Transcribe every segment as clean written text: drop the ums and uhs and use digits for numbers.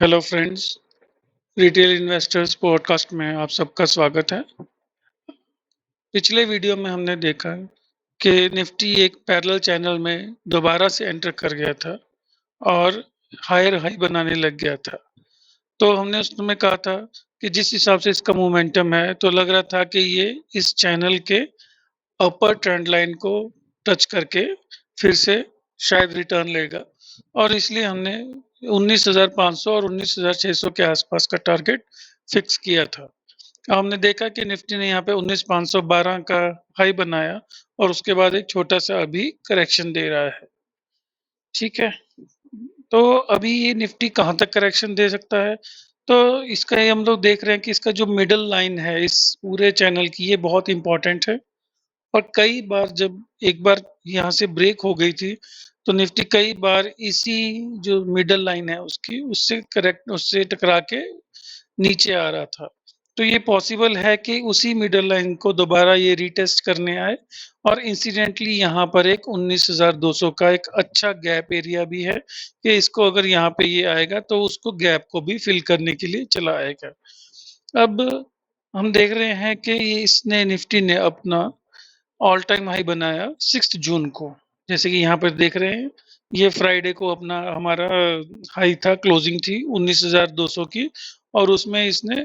Hello friends, retail investors podcast में आप सबका स्वागत है। पिछले वीडियो में हमने देखा कि निफ्टी एक पैरेलल चैनल में दोबारा से एंटर कर गया था और हायर हाई बनाने लग गया था। तो हमने उसमें कहा था कि जिस हिसाब से इसका मोमेंटम है तो लग रहा था कि ये इस चैनल के अपर ट्रेंड लाइन को टच करके फिर से शायद रिटर्न लेगा और इसलिए हमने 19,500 और 19,600 के आसपास का टारगेट फिक्स किया था। हमने देखा कि निफ्टी ने यहाँ पे 19,512 का हाई बनाया और उसके बाद एक छोटा सा अभी करेक्शन दे रहा है। ठीक है, तो अभी ये निफ्टी कहाँ तक करेक्शन दे सकता है? तो इसका ये हम लोग देख रहे हैं कि इसका जो मिडल लाइन है इस पूरे चैनल की, ये बहुत इंपॉर्टेंट है। और कई बार जब एक बार यहाँ से ब्रेक हो गई थी तो निफ्टी कई बार इसी जो मिडल लाइन है उसकी उससे टकरा के नीचे आ रहा था। तो ये पॉसिबल है कि उसी मिडल लाइन को दोबारा ये रीटेस्ट करने आए और इंसिडेंटली यहाँ पर एक 19,200 का एक अच्छा गैप एरिया भी है कि इसको अगर यहाँ पे ये आएगा तो उसको गैप को भी फिल करने के लिए चला आएगा। अब हम देख रहे हैं कि ये इसने निफ्टी ने अपना ऑल टाइम हाई बनाया 6 जून को। जैसे कि यहाँ पर देख रहे हैं, ये फ्राइडे को अपना हमारा हाई था, क्लोजिंग थी 19,200 की और उसमें इसने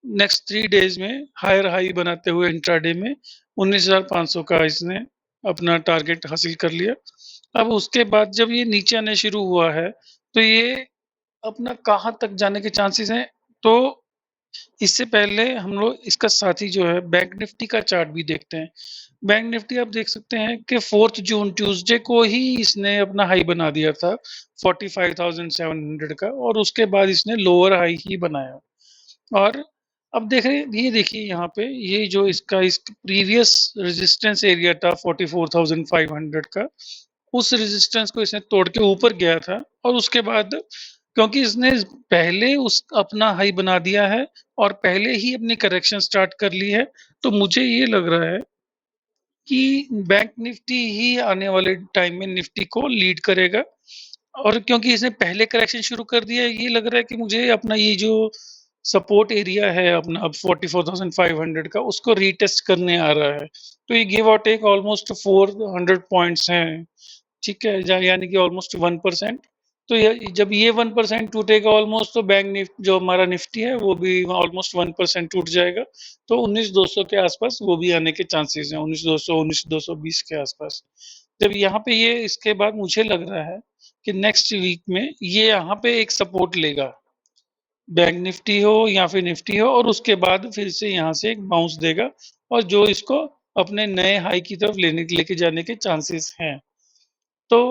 नेक्स्ट 3 डेज में हायर हाई बनाते हुए इंट्राडे में 19,500 का इसने अपना टारगेट हासिल कर लिया। अब उसके बाद जब ये नीचे आने शुरू हुआ है तो ये अपना कहाँ तक जाने के चांसेस हैं? तो इससे पहले हम लोग इसका साथी जो है बैंक निफ्टी का चार्ट भी देखते हैं। बैंक निफ्टी आप देख सकते हैं कि 4 जून ट्यूसडे को ही इसने अपना हाई बना दिया था 45,700 का और उसके बाद इसने लोअर हाई ही बनाया। और अब देख रहे हैं, ये देखिए यहाँ पे ये जो इसका इस प्रीवियस रेजिस्टेंस एरिया था 44,500 का, उस रेजिस्टेंस को इसने तोड़ के ऊपर गया था और उसके बाद क्योंकि इसने पहले उस अपना हाई बना दिया है और पहले ही अपनी करेक्शन स्टार्ट कर ली है, तो मुझे ये लग रहा है कि बैंक निफ्टी ही आने वाले टाइम में निफ्टी को लीड करेगा। और क्योंकि इसने पहले करेक्शन शुरू कर दिया है, ये लग रहा है कि मुझे अपना ये जो सपोर्ट एरिया है अपना अब 44,500 का, उसको रीटेस्ट करने आ रहा है। तो ये गिव और टेक ऑलमोस्ट 400 पॉइंट्स हैं। ठीक है, यानी कि ऑलमोस्ट 1%। तो जब ये 1% टूटेगा ऑलमोस्ट, तो बैंक निफ्टी जो हमारा निफ्टी है वो भी ऑलमोस्ट 1% टूट जाएगा। तो 19,200 के आसपास वो भी आने के चांसेस हैं, 19,200 19,220 के आसपास। जब यहाँ पे ये इसके बाद मुझे लग रहा है कि नेक्स्ट वीक में ये यहाँ पे एक सपोर्ट लेगा, बैंक निफ्टी हो या फिर निफ्टी हो, और उसके बाद फिर से यहाँ से एक बाउंस देगा और जो इसको अपने नए हाई की तरफ लेके जाने के चांसेस हैं। तो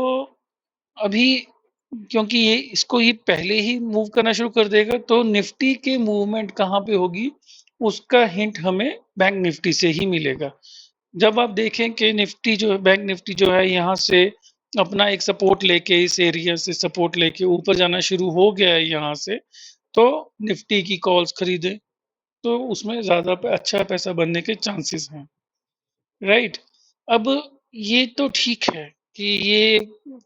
अभी क्योंकि ये पहले ही मूव करना शुरू कर देगा, तो निफ्टी के मूवमेंट कहाँ पे होगी उसका हिंट हमें बैंक निफ्टी से ही मिलेगा। जब आप देखें कि निफ्टी जो है, बैंक निफ्टी जो है यहाँ से अपना एक सपोर्ट लेके, इस एरिया से सपोर्ट लेके ऊपर जाना शुरू हो गया है यहाँ से, तो निफ्टी की कॉल्स खरीदें, तो उसमें ज्यादा अच्छा पैसा बनने के चांसेस हैं। राइट। अब ये तो ठीक है कि ये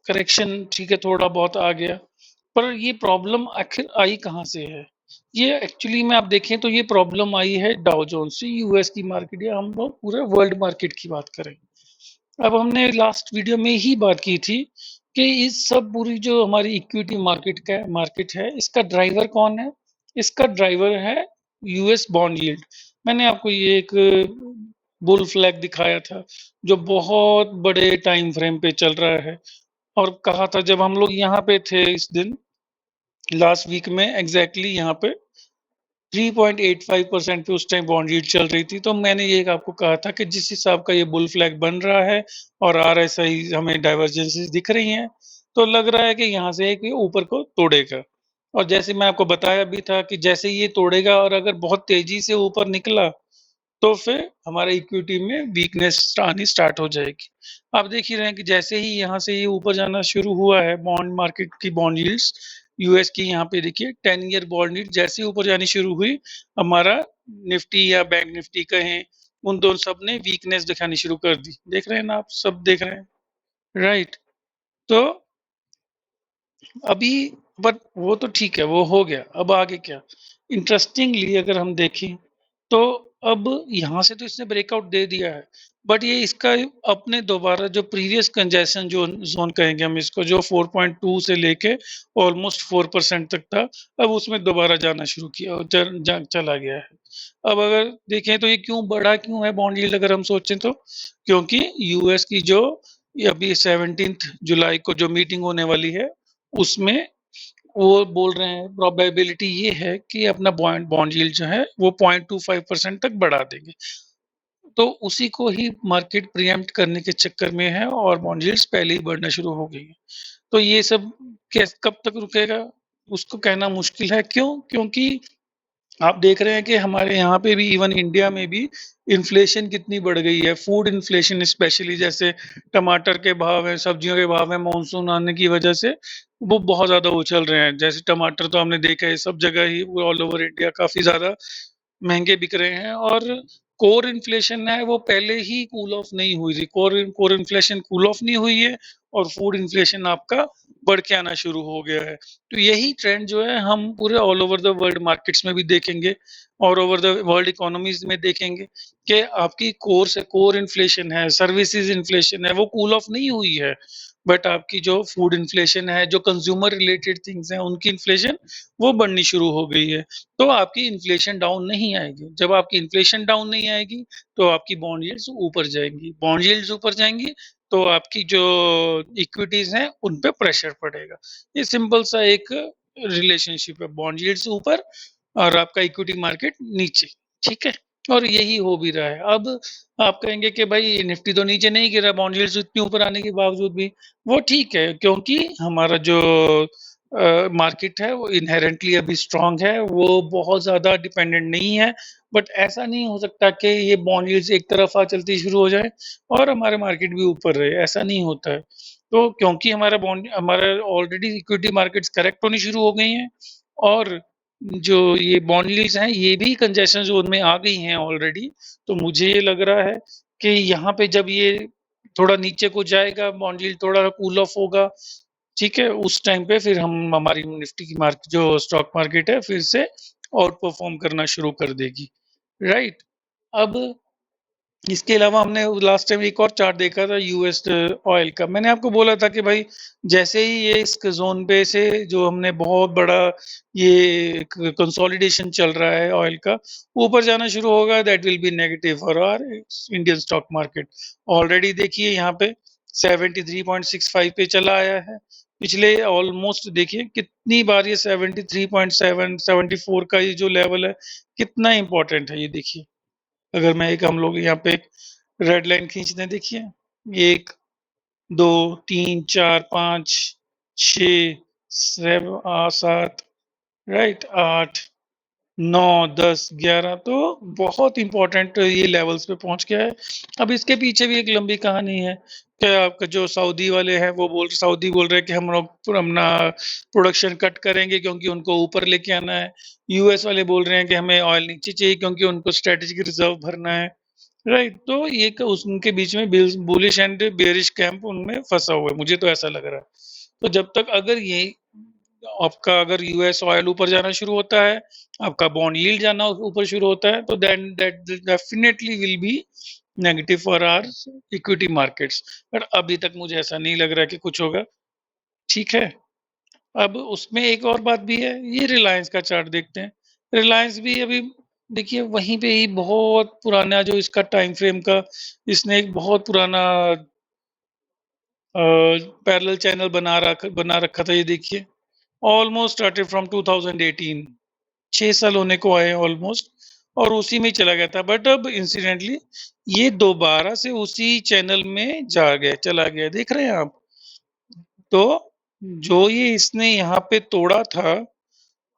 करेक्शन ठीक है, थोड़ा बहुत आ गया, पर ये प्रॉब्लम आखिर आई कहाँ से है? ये एक्चुअली में आप देखें तो ये प्रॉब्लम आई है डाउ जोन्स से, यूएस की मार्केट, या हम लोग पूरे वर्ल्ड मार्केट की बात करें। अब हमने लास्ट वीडियो में ही बात की थी कि इस सब पूरी जो हमारी इक्विटी मार्केट है, इसका ड्राइवर कौन है? इसका ड्राइवर है यूएस बॉन्ड यील्ड। मैंने आपको ये एक बुल फ्लैग दिखाया था जो बहुत बड़े टाइम फ्रेम पे चल रहा है, और कहा था जब हम लोग यहाँ पे थे इस दिन लास्ट वीक में, एग्जैक्टली यहाँ पे 3.85% पे उस टाइम बॉन्ड यील्ड चल रही थी। तो मैंने ये आपको कहा था कि जिस हिसाब का ये बुल फ्लैग बन रहा है और आरएसआई हमें डाइवर्जेंसेस दिख रही हैं, तो लग रहा है कि यहाँ से एक ऊपर को तोड़ेगा। और जैसे मैं आपको बताया भी था कि जैसे ये तोड़ेगा और अगर बहुत तेजी से ऊपर निकला तो फिर हमारे इक्विटी में वीकनेस आनी स्टार्ट हो जाएगी। आप देख ही रहे हैं कि जैसे ही यहाँ से ये ऊपर जाना शुरू हुआ है, बॉन्ड मार्केट की बॉन्ड यील्ड्स यूएस की, यहाँ पे देखिए 10 ईयर बॉन्ड यील्ड जैसे ही ऊपर जानी शुरू हुई, हमारा निफ्टी या बैंक निफ्टी कहें, उन दोनों सब ने वीकनेस दिखानी शुरू कर दी। देख रहे हैं ना, आप सब देख रहे हैं। राइट। तो अभी बट वो तो ठीक है, वो हो गया। अब आगे क्या? इंटरेस्टिंगली अगर हम देखें, तो अब यहाँ से तो इसने ब्रेकआउट दे दिया है, बट ये इसका अपने दोबारा जो प्रीवियस कंजेशन ज़ोन ज़ोन कहेंगे हम इसको, जो 4.2 से लेके ऑलमोस्ट 4% तक था, अब उसमें दोबारा जाना शुरू किया और चला गया है। अब अगर देखें तो ये क्यों बढ़ा क्यों है बॉन्ड यील्ड, अगर हम सोचें तो? क्योंकि यूएस की जो ये अभी 17 जुलाई को जो मीटिंग होने वाली है, उसमें वो बोल रहे हैं प्रोबेबिलिटी ये है कि अपना बॉन्ड बॉन्ड यील्ड जो है वो 0.25% तक बढ़ा देंगे। तो उसी को ही मार्केट प्रीएम्प्ट करने के चक्कर में है और बॉन्ड यील्ड्स पहले ही बढ़ना शुरू हो गई है। तो ये सब कब तक रुकेगा, उसको कहना मुश्किल है। क्यों? क्योंकि आप देख रहे हैं कि हमारे यहाँ पे भी, इवन इंडिया में भी इन्फ्लेशन कितनी बढ़ गई है। फूड इन्फ्लेशन स्पेशली, जैसे टमाटर के भाव हैं, सब्जियों के भाव हैं, मानसून आने की वजह से वो बहुत ज़्यादा उछल रहे हैं। जैसे टमाटर तो हमने देखा है सब जगह ही, ऑल ओवर इंडिया काफ़ी ज़्यादा महँगे बिक रहे हैं। और कोर इन्फ्लेशन है वो पहले ही कूल ऑफ नहीं हुई थी। Core core inflation cool off नहीं हुई है और फूड इन्फ्लेशन आपका बढ़ के आना शुरू हो गया है। तो यही ट्रेंड जो है हम पूरे all over the world markets में भी देखेंगे, all over the world economies में देखेंगे कि आपकी कोर इन्फ्लेशन है, सर्विसेज इन्फ्लेशन है, वो कूल ऑफ नहीं हुई है। बट आपकी जो फूड इन्फ्लेशन है, जो कंज्यूमर रिलेटेड थिंग्स हैं, उनकी इन्फ्लेशन वो बढ़नी शुरू हो गई है। तो आपकी इन्फ्लेशन डाउन नहीं आएगी। जब आपकी इन्फ्लेशन डाउन नहीं आएगी, तो आपकी बॉन्ड यील्ड्स ऊपर जाएंगी। बॉन्ड यील्ड्स ऊपर जाएंगी तो आपकी जो इक्विटीज हैं उन पे प्रेशर पड़ेगा। ये सिंपल सा एक रिलेशनशिप है, बॉन्ड यील्ड्स ऊपर और आपका इक्विटी मार्केट नीचे। ठीक है, और यही हो भी रहा है। अब आप कहेंगे कि भाई निफ्टी तो नीचे नहीं गिरा, बॉन्ड यील्ड्स इतनी ऊपर आने के बावजूद भी। वो ठीक है, क्योंकि हमारा जो मार्केट है वो इनहेरेंटली अभी स्ट्रांग है, वो बहुत ज़्यादा डिपेंडेंट नहीं है। बट ऐसा नहीं हो सकता कि ये बॉन्ड यील्ड्स एक तरफ़ा चलती शुरू हो जाए और हमारे मार्केट भी ऊपर रहे, ऐसा नहीं होता है। तो क्योंकि हमारा ऑलरेडी इक्विटी मार्केट्स करेक्ट होनी शुरू हो गई हैं और जो ये बॉन्ड यील्ड्स हैं ये भी कंजेशन ज़ोन में आ गई हैं ऑलरेडी। तो मुझे ये लग रहा है कि यहाँ पे जब ये थोड़ा नीचे को जाएगा, बॉन्ड यील्ड थोड़ा कूल ऑफ होगा, ठीक है, उस टाइम पे फिर हम हमारी निफ्टी की मार्केट, जो स्टॉक मार्केट है, फिर से आउट परफॉर्म करना शुरू कर देगी। राइट। अब इसके अलावा हमने लास्ट टाइम एक और चार्ट देखा था यूएस ऑयल का। मैंने आपको बोला था कि भाई जैसे ही ये इस जोन पे से जो हमने बहुत बड़ा ये कंसोलिडेशन चल रहा है ऑयल का, ऊपर जाना शुरू होगा, that will be negative for our Indian stock market. Already देखिए यहाँ पे 73.65 पे चला आया है। पिछले ऑलमोस्ट देखिए कितनी बार ये 73.7 74 का ये जो लेवल है कितना इंपॉर्टेंट है, ये देखिए। अगर मैं एक हम लोग यहाँ पे एक रेड लाइन खींच दें, देखिए 1 2 3 4 5 6 7 राइट 8 9 10 11, तो बहुत इंपॉर्टेंट ये लेवल्स पे पहुंच गया है। अब इसके पीछे भी एक लंबी कहानी है कि आपका जो सऊदी वाले हैं वो सऊदी बोल रहे हैं कि हम लोग अपना प्रोडक्शन कट करेंगे क्योंकि उनको ऊपर लेके आना है। यूएस वाले बोल रहे हैं कि हमें ऑयल नीचे चाहिए क्योंकि उनको स्ट्रेटेजिक रिजर्व भरना है। राइट, तो ये उनके बीच में बुलिश एंड बेरिश कैंप उनमें फंसा हुआ है, मुझे तो ऐसा लग रहा है। तो जब तक अगर ये आपका अगर यूएस ऑयल ऊपर जाना शुरू होता है, आपका बॉन्ड यील्ड जाना ऊपर शुरू होता है, तो then that definitely will be negative for our equity markets. पर अभी तक मुझे ऐसा नहीं लग रहा कि कुछ होगा। ठीक है, अब उसमें एक और बात भी है, ये रिलायंस का चार्ट देखते हैं। रिलायंस भी अभी देखिए वहीं पे ही बहुत पुराना जो इसका टाइम फ्रेम का, इसने एक बहुत पुराना पैरेलल चैनल बना रखा था। ये देखिए ऑलमोस्ट स्टार्टेड फ्रॉम 2018, 6 साल होने को आए ऑलमोस्ट, और उसी में चला गया था। बट अब इंसिडेंटली ये दोबारा से उसी चैनल में चला गया, देख रहे हैं आप? तो जो ये इसने यहाँ पे तोड़ा था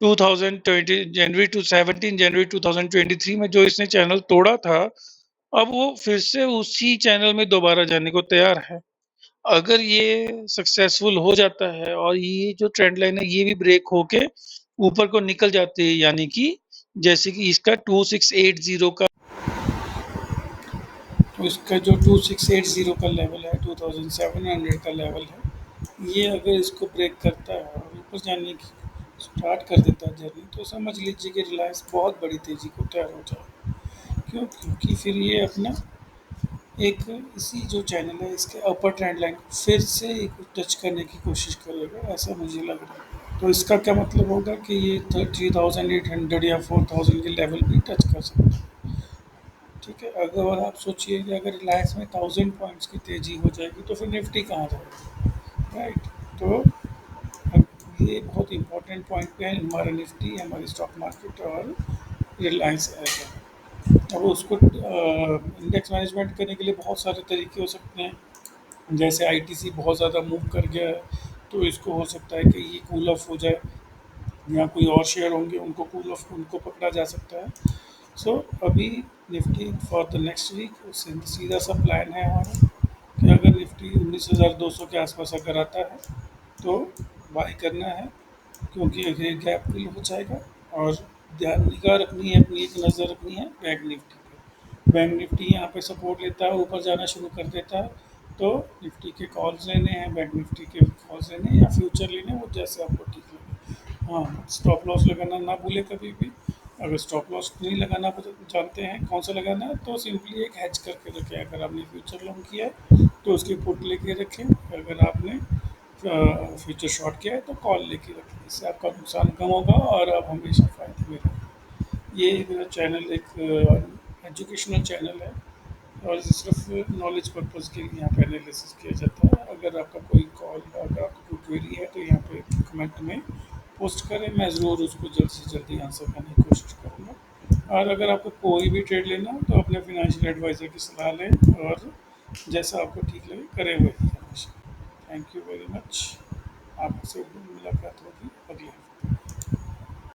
2020 जनवरी टू 17 जनवरी 2023 में, जो इसने चैनल तोड़ा था, अब वो फिर से उसी चैनल में दोबारा जाने को तैयार है। अगर ये सक्सेसफुल हो जाता है और ये जो ट्रेंड लाइन है ये भी ब्रेक होके ऊपर को निकल जाती है, यानी कि जैसे कि इसका 2680 का, इसका जो 2680 का लेवल है, 2700 का लेवल है, ये अगर इसको ब्रेक करता है और ऊपर जाने की स्टार्ट कर देता है जर्नी, तो समझ लीजिए कि रिलायंस बहुत बड़ी तेज़ी को तैयार हो जाए। क्यों? क्योंकि फिर ये अपना एक इसी जो चैनल है इसके अपर ट्रेंड लाइन फिर से एक टच करने की कोशिश करेगा, ऐसा मुझे लग रहा है। तो इसका क्या मतलब होगा कि ये 3800 या 4000 के लेवल भी टच कर सकता है। ठीक है, अगर आप सोचिए कि अगर रिलायंस में 1000 पॉइंट्स की तेज़ी हो जाएगी तो फिर निफ्टी कहाँ जाएगी, राइट? तो अब ये बहुत इंपॉर्टेंट पॉइंट पे है हमारा निफ्टी, हमारी स्टॉक मार्केट और रिलायंस है। अब उसको इंडेक्स मैनेजमेंट करने के लिए बहुत सारे तरीके हो सकते हैं। जैसे आईटीसी बहुत ज़्यादा मूव कर गया है, तो इसको हो सकता है कि ये कूल ऑफ हो जाए, या कोई और शेयर होंगे उनको कूल ऑफ उनको पकड़ा जा सकता है। सो अभी Nifty for the next week सीधा सा प्लान है हमारा कि अगर निफ्टी 19,200 के आसपास अगर आता है तो बाई करना है, क्योंकि ये गैप फिल हो जाएगा। और ध्यान निगाह रखनी है, अपनी एक नज़र रखनी है बैंक निफ्टी पे। बैंक निफ्टी यहाँ पे सपोर्ट लेता है, ऊपर जाना शुरू कर देता है, तो निफ्टी के कॉल्स लेने हैं, बैंक निफ्टी के कॉल्स लेने हैं या फ्यूचर लेने हैं, वो जैसे आपको ठीक लगे। हाँ, स्टॉप लॉस लगाना ना भूले कभी भी। अगर स्टॉप लॉस नहीं लगाना जानते हैं कौन सा लगाना है, तो सिंपली एक हैज करके रखें। अगर आपने फ्यूचर लॉन्ग किया है तो उसकी पुट लेके रखें, अगर आपने फ्यूचर शॉर्ट किया है तो कॉल लेके रखें। इससे आपका नुकसान कम होगा और आप हमेशा फायदे में रहेंगे। ये मेरा चैनल एक एजुकेशनल चैनल है और सिर्फ नॉलेज पर्पज़ के लिए यहाँ पे एनालिसिस किया जाता है। अगर आपका कोई कॉल, अगर आपकी कोई क्वेरी है तो यहाँ पे कमेंट में पोस्ट करें, मैं ज़रूर उसको जल्द से जल्दी आंसर करने की कोशिश करूँगा। और अगर आपको कोई भी ट्रेड लेना हो तो अपने फिनेंशियल एडवाइज़र की सलाह लें और जैसा आपको ठीक लगे करें वही हमेशा। Thank you very much. आपसे मुलाकात होगी।